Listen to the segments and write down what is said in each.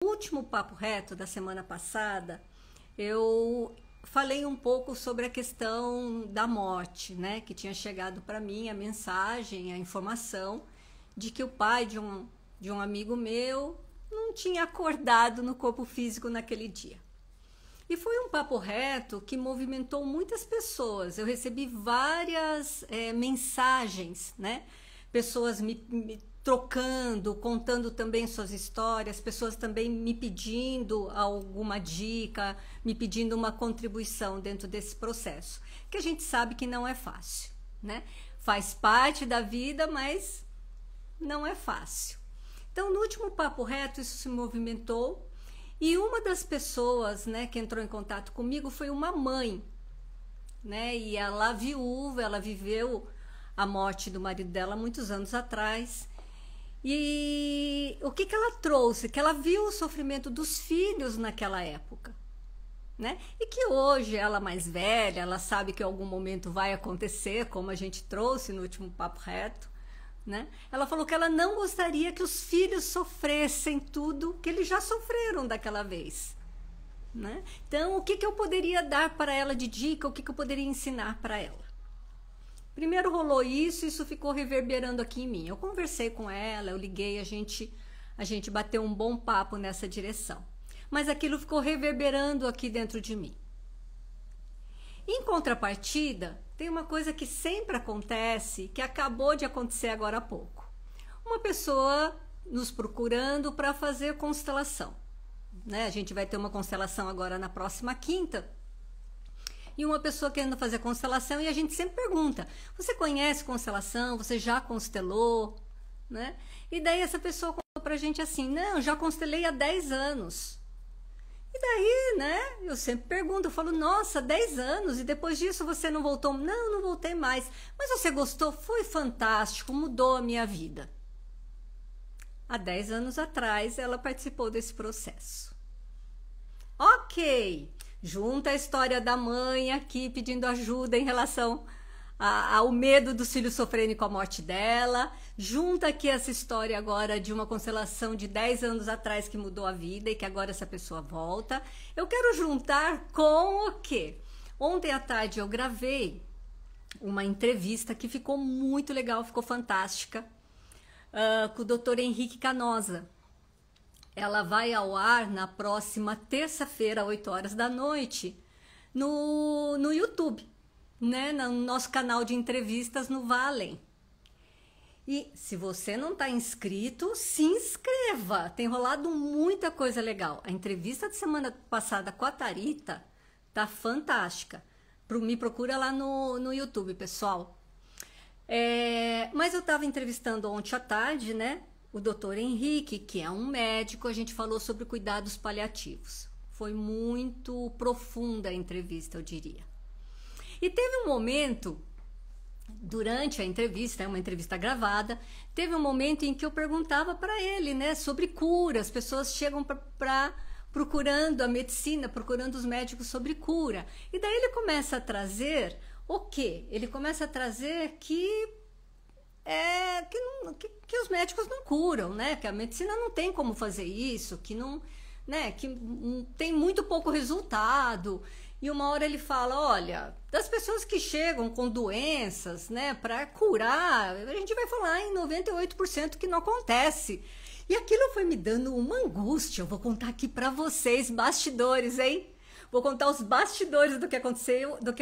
No último Papo Reto da semana passada, eu falei um pouco sobre a questão da morte, né? Que tinha chegado para mim a mensagem, a informação de que o pai de um amigo meu não tinha acordado no corpo físico naquele dia. E foi um papo reto que movimentou muitas pessoas. Eu recebi várias mensagens, né? Pessoas me trocando, contando também suas histórias, pessoas também me pedindo alguma dica, me pedindo uma contribuição dentro desse processo, que a gente sabe que não é fácil, né? Faz parte da vida, mas não é fácil. Então, no último Papo Reto, isso se movimentou. E uma das pessoas, né, que entrou em contato comigo foi uma mãe, né? E ela viúva, ela viveu a morte do marido dela muitos anos atrás. E o que ela trouxe? Que ela viu o sofrimento dos filhos naquela época, né? E que hoje ela mais velha, ela sabe que em algum momento vai acontecer, como a gente trouxe no último Papo Reto, né? Ela falou que ela não gostaria que os filhos sofressem tudo que eles já sofreram daquela vez, né? Então, o que eu poderia dar para ela de dica, o que eu poderia ensinar para ela? Primeiro rolou isso ficou reverberando aqui em mim. Eu conversei com ela, eu liguei, a gente bateu um bom papo nessa direção. Mas aquilo ficou reverberando aqui dentro de mim. Em contrapartida, tem uma coisa que sempre acontece, que acabou de acontecer agora há pouco. Uma pessoa nos procurando para fazer constelação, né? A gente vai ter uma constelação agora na próxima quinta. E uma pessoa querendo fazer constelação, e a gente sempre pergunta: você conhece constelação? Você já constelou? Né? E daí essa pessoa contou pra gente assim: não, já constelei há 10 anos. E daí, né, eu sempre pergunto, eu falo: nossa, 10 anos, e depois disso você não voltou? Não, não voltei mais. Mas você gostou? Foi fantástico, mudou a minha vida. Há 10 anos atrás, ela participou desse processo. Ok, junta a história da mãe aqui pedindo ajuda em relação ao medo dos filhos sofrerem com a morte dela. Junta aqui essa história agora de uma constelação de 10 anos atrás que mudou a vida e que agora essa pessoa volta. Eu quero juntar com o quê? Ontem à tarde eu gravei uma entrevista que ficou muito legal, ficou fantástica, com o Dr. Henrique Canosa. Ela vai ao ar na próxima terça-feira, 8 horas da noite, no YouTube, né? No nosso canal de entrevistas no Vá Além. E se você não está inscrito, se inscreva. Tem rolado muita coisa legal. A entrevista de semana passada com a Tharita tá fantástica. Me procura lá no YouTube, pessoal. Mas eu estava entrevistando ontem à tarde, né? O Dr. Henrique, que é um médico. A gente falou sobre cuidados paliativos. Foi muito profunda a entrevista, eu diria. E teve um momento, durante a entrevista, é uma entrevista gravada, teve um momento em que eu perguntava para ele, né, sobre cura. As pessoas chegam procurando a medicina, procurando os médicos sobre cura. E daí ele começa a trazer o quê? Ele começa a trazer que os médicos não curam, né? Que a medicina não tem como fazer isso, que não, né? Que tem muito pouco resultado. E uma hora ele fala: olha, das pessoas que chegam com doenças, né, para curar, a gente vai falar em 98% que não acontece. E aquilo foi me dando uma angústia. Eu vou contar aqui para vocês, bastidores, hein? Vou contar os bastidores do que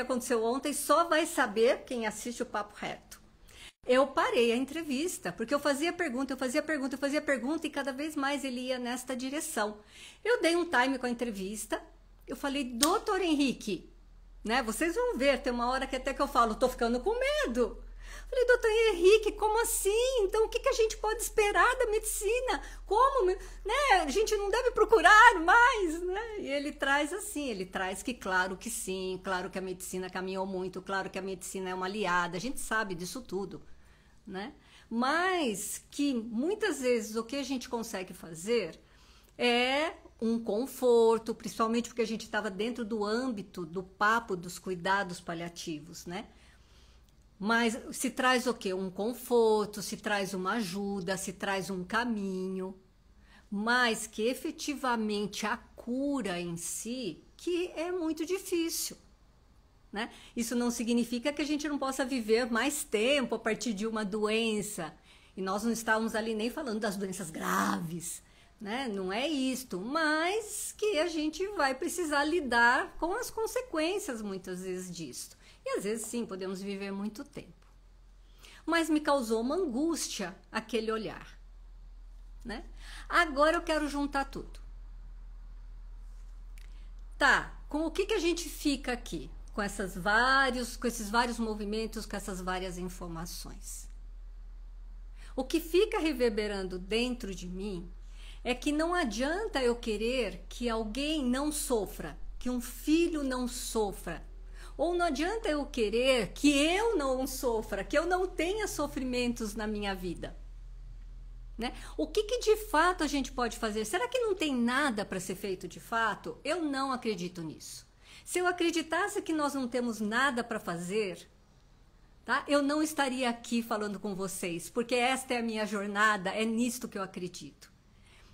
aconteceu ontem. Só vai saber quem assiste o Papo Reto. Eu parei a entrevista, porque eu fazia pergunta, e cada vez mais ele ia nesta direção. Eu dei um time com a entrevista. Eu falei: doutor Henrique, né? Vocês vão ver, tem uma hora que até que eu falo: tô ficando com medo. Falei: doutor Henrique, como assim? Então, o que a gente pode esperar da medicina? Como, né? A gente não deve procurar mais, né? E ele traz assim, ele traz que claro que sim, claro que a medicina caminhou muito, claro que a medicina é uma aliada, a gente sabe disso tudo, né? Mas que muitas vezes o que a gente consegue fazer é um conforto, principalmente porque a gente estava dentro do âmbito do papo dos cuidados paliativos, né? Mas se traz o quê? Um conforto, se traz uma ajuda, se traz um caminho. mas que efetivamente a cura em si, que é muito difícil, né? Isso não significa que a gente não possa viver mais tempo a partir de uma doença. E nós não estávamos ali nem falando das doenças graves, né? Não é isto, mas que a gente vai precisar lidar com as consequências muitas vezes disso. E às vezes sim, podemos viver muito tempo. Mas me causou uma angústia aquele olhar, né? Agora eu quero juntar tudo. Tá, com o que a gente fica aqui? Com esses vários movimentos, com essas várias informações. O que fica reverberando dentro de mim é que não adianta eu querer que alguém não sofra, que um filho não sofra. Ou não adianta eu querer que eu não sofra, que eu não tenha sofrimentos na minha vida. Né? O que de fato a gente pode fazer? Será que não tem nada para ser feito de fato? Eu não acredito nisso. Se eu acreditasse que nós não temos nada para fazer, tá? Eu não estaria aqui falando com vocês, porque esta é a minha jornada, é nisto que eu acredito.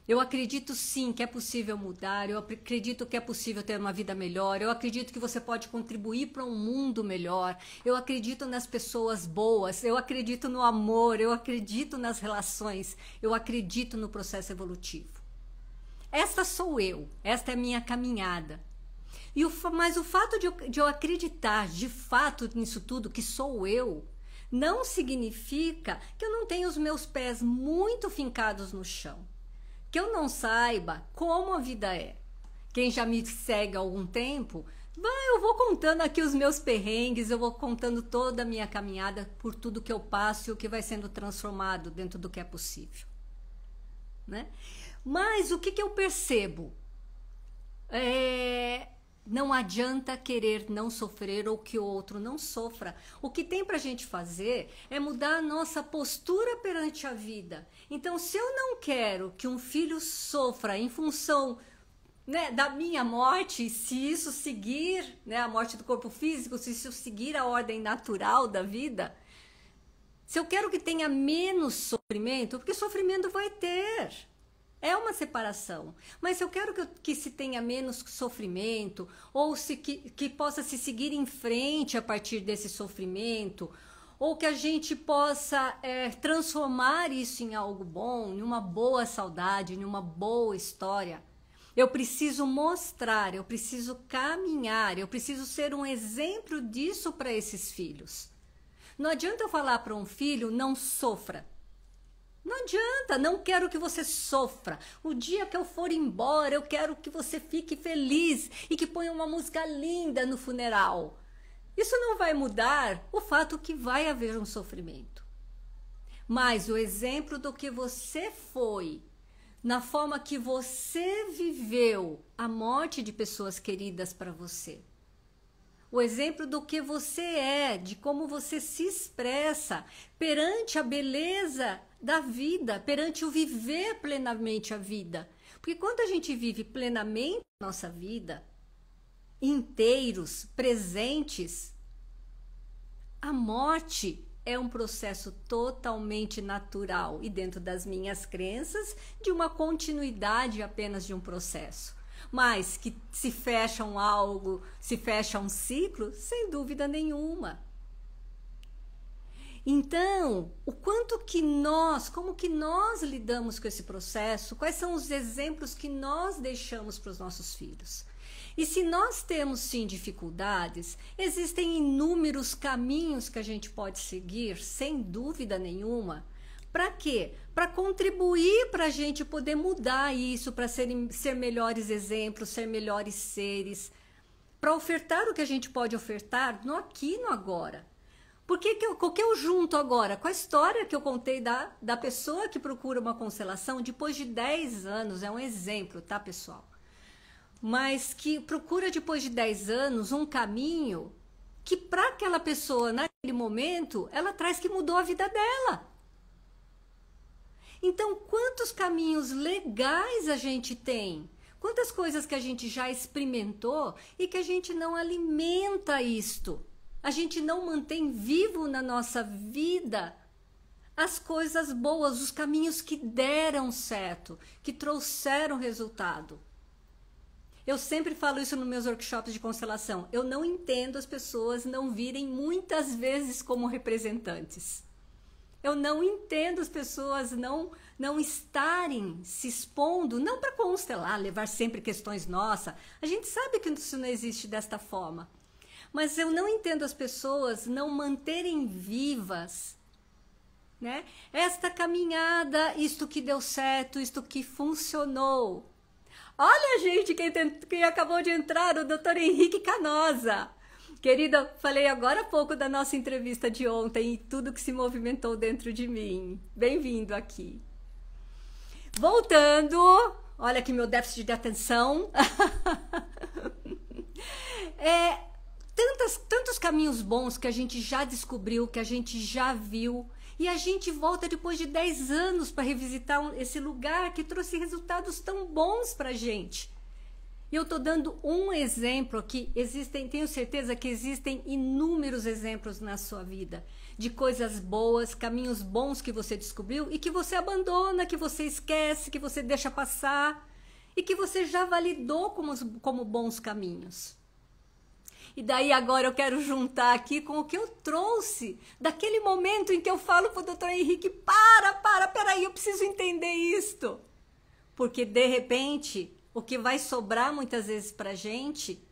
Eu acredito sim que é possível mudar, eu acredito que é possível ter uma vida melhor, eu acredito que você pode contribuir para um mundo melhor, eu acredito nas pessoas boas, eu acredito no amor, eu acredito nas relações, eu acredito no processo evolutivo. Esta sou eu, esta é a minha caminhada. Mas o fato de eu acreditar de fato nisso tudo, que sou eu, não significa que eu não tenho os meus pés muito fincados no chão. Que eu não saiba como a vida é. Quem já me segue há algum tempo, eu vou contando aqui os meus perrengues, eu vou contando toda a minha caminhada por tudo que eu passo e o que vai sendo transformado dentro do que é possível. Né? Mas o que eu percebo? Não adianta querer não sofrer ou que o outro não sofra. O que tem para a gente fazer é mudar a nossa postura perante a vida. Então, se eu não quero que um filho sofra em função, né, da minha morte, se isso seguir, né, a morte do corpo físico, se isso seguir a ordem natural da vida, se eu quero que tenha menos sofrimento, porque sofrimento vai ter. É uma separação, mas se eu quero que se tenha menos sofrimento, ou que possa se seguir em frente a partir desse sofrimento, ou que a gente possa transformar isso em algo bom, em uma boa saudade, em uma boa história, eu preciso mostrar, eu preciso caminhar, eu preciso ser um exemplo disso para esses filhos. Não adianta eu falar para um filho, não sofra. Não adianta, não quero que você sofra. O dia que eu for embora, eu quero que você fique feliz e que ponha uma música linda no funeral. Isso não vai mudar o fato que vai haver um sofrimento. Mas o exemplo do que você foi, na forma que você viveu a morte de pessoas queridas para você, o exemplo do que você é, de como você se expressa perante a beleza da vida, perante o viver plenamente a vida. Porque quando a gente vive plenamente a nossa vida, inteiros, presentes, a morte é um processo totalmente natural e dentro das minhas crenças de uma continuidade apenas de um processo. Mas que se fecha algo, se fecha um ciclo, sem dúvida nenhuma. Então, o quanto que como que nós lidamos com esse processo, quais são os exemplos que nós deixamos para os nossos filhos? E se nós temos sim dificuldades, existem inúmeros caminhos que a gente pode seguir, sem dúvida nenhuma. Para quê? Para contribuir para a gente poder mudar isso, para ser melhores exemplos, ser melhores seres, para ofertar o que a gente pode ofertar no aqui e no agora. O que eu junto agora? Com a história que eu contei da pessoa que procura uma constelação depois de 10 anos, é um exemplo, tá, pessoal? Mas que procura depois de 10 anos um caminho que para aquela pessoa, naquele momento, ela traz que mudou a vida dela. Então, quantos caminhos legais a gente tem? Quantas coisas que a gente já experimentou e que a gente não alimenta isto? A gente não mantém vivo na nossa vida as coisas boas, os caminhos que deram certo, que trouxeram resultado. Eu sempre falo isso nos meus workshops de constelação. Eu não entendo as pessoas não virem muitas vezes como representantes. Eu não entendo as pessoas não estarem se expondo, não para constelar, levar sempre questões nossas. A gente sabe que isso não existe desta forma. Mas eu não entendo as pessoas não manterem vivas, né, esta caminhada, isto que deu certo, isto que funcionou. Olha, gente, quem acabou de entrar, o Dr. Henrique Canosa. Querida, falei agora há pouco da nossa entrevista de ontem e tudo que se movimentou dentro de mim. Bem-vindo aqui. Voltando, olha aqui meu déficit de atenção. Tantos caminhos bons que a gente já descobriu, que a gente já viu. E a gente volta depois de 10 anos para revisitar esse lugar que trouxe resultados tão bons para a gente. E eu estou dando um exemplo aqui. Tenho certeza que existem inúmeros exemplos na sua vida de coisas boas, caminhos bons que você descobriu e que você abandona, que você esquece, que você deixa passar e que você já validou como bons caminhos. E daí agora eu quero juntar aqui com o que eu trouxe daquele momento em que eu falo para o Dr. Henrique, peraí, eu preciso entender isto. Porque de repente, o que vai sobrar muitas vezes para a gente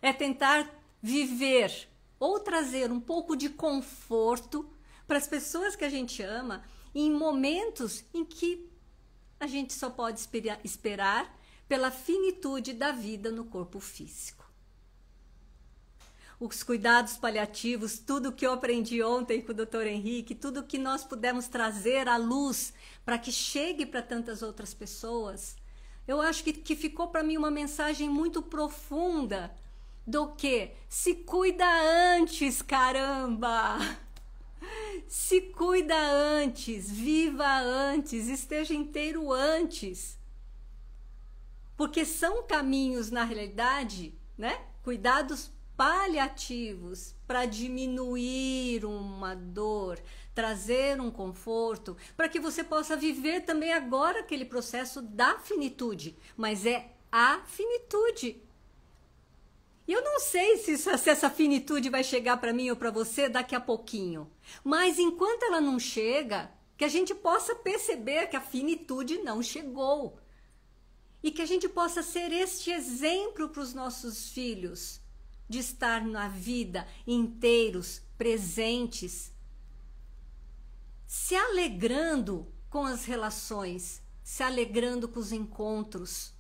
é tentar viver ou trazer um pouco de conforto para as pessoas que a gente ama em momentos em que a gente só pode esperar pela finitude da vida no corpo físico. Os cuidados paliativos, tudo que eu aprendi ontem com o Dr. Henrique, tudo que nós pudemos trazer à luz para que chegue para tantas outras pessoas, eu acho que ficou para mim uma mensagem muito profunda do que se cuida antes, caramba! Se cuida antes, viva antes, esteja inteiro antes. Porque são caminhos, na realidade, né? Cuidados paliativos para diminuir uma dor, trazer um conforto, para que você possa viver também agora aquele processo da finitude, mas é a finitude. E eu não sei se essa finitude vai chegar para mim ou para você daqui a pouquinho, mas enquanto ela não chega, que a gente possa perceber que a finitude não chegou e que a gente possa ser este exemplo para os nossos filhos, de estar na vida inteiros, presentes, se alegrando com as relações, se alegrando com os encontros,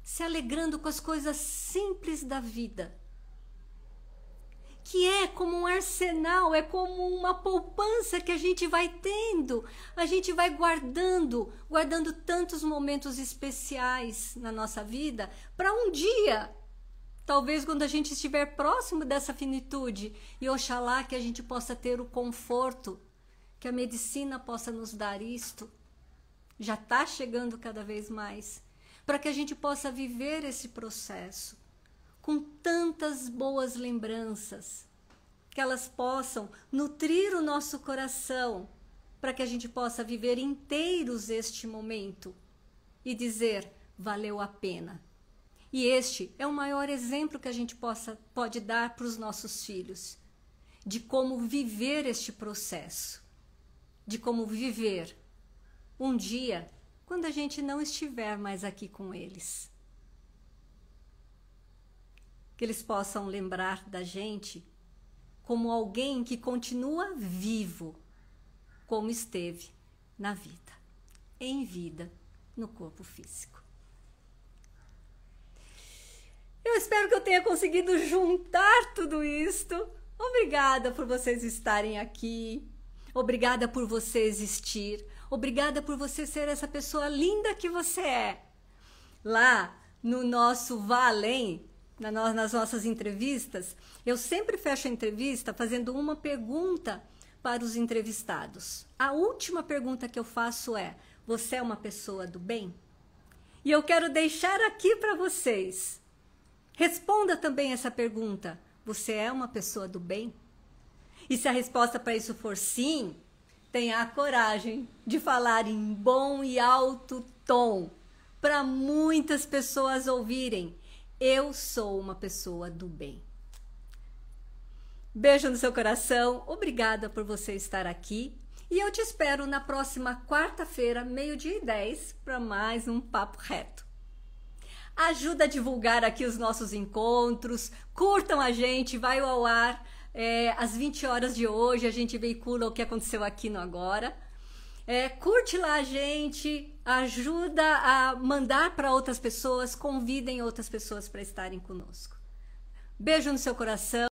se alegrando com as coisas simples da vida, que é como um arsenal, é como uma poupança que a gente vai tendo, a gente vai guardando tantos momentos especiais na nossa vida, para um dia, talvez quando a gente estiver próximo dessa finitude, e oxalá que a gente possa ter o conforto, que a medicina possa nos dar isto, já está chegando cada vez mais, para que a gente possa viver esse processo com tantas boas lembranças, que elas possam nutrir o nosso coração, para que a gente possa viver inteiros este momento e dizer, valeu a pena. E este é o maior exemplo que a gente pode dar para os nossos filhos, de como viver este processo, de como viver um dia quando a gente não estiver mais aqui com eles. Que eles possam lembrar da gente como alguém que continua vivo, como esteve na vida, em vida, no corpo físico. Eu espero que eu tenha conseguido juntar tudo isto. Obrigada por vocês estarem aqui. Obrigada por você existir. Obrigada por você ser essa pessoa linda que você é. Lá no nosso Vá Além, nas nossas entrevistas, eu sempre fecho a entrevista fazendo uma pergunta para os entrevistados. A última pergunta que eu faço é: você é uma pessoa do bem? E eu quero deixar aqui para vocês. Responda também essa pergunta. Você é uma pessoa do bem? E se a resposta para isso for sim, tenha a coragem de falar em bom e alto tom para muitas pessoas ouvirem. Eu sou uma pessoa do bem. Beijo no seu coração, obrigada por você estar aqui e eu te espero na próxima quarta-feira, 12h10, para mais um Papo Reto. Ajuda a divulgar aqui os nossos encontros, curtam a gente, vai ao ar às 20 horas de hoje, a gente veicula o que aconteceu aqui no Agora. Curte lá a gente, ajuda a mandar para outras pessoas, convidem outras pessoas para estarem conosco. Beijo no seu coração.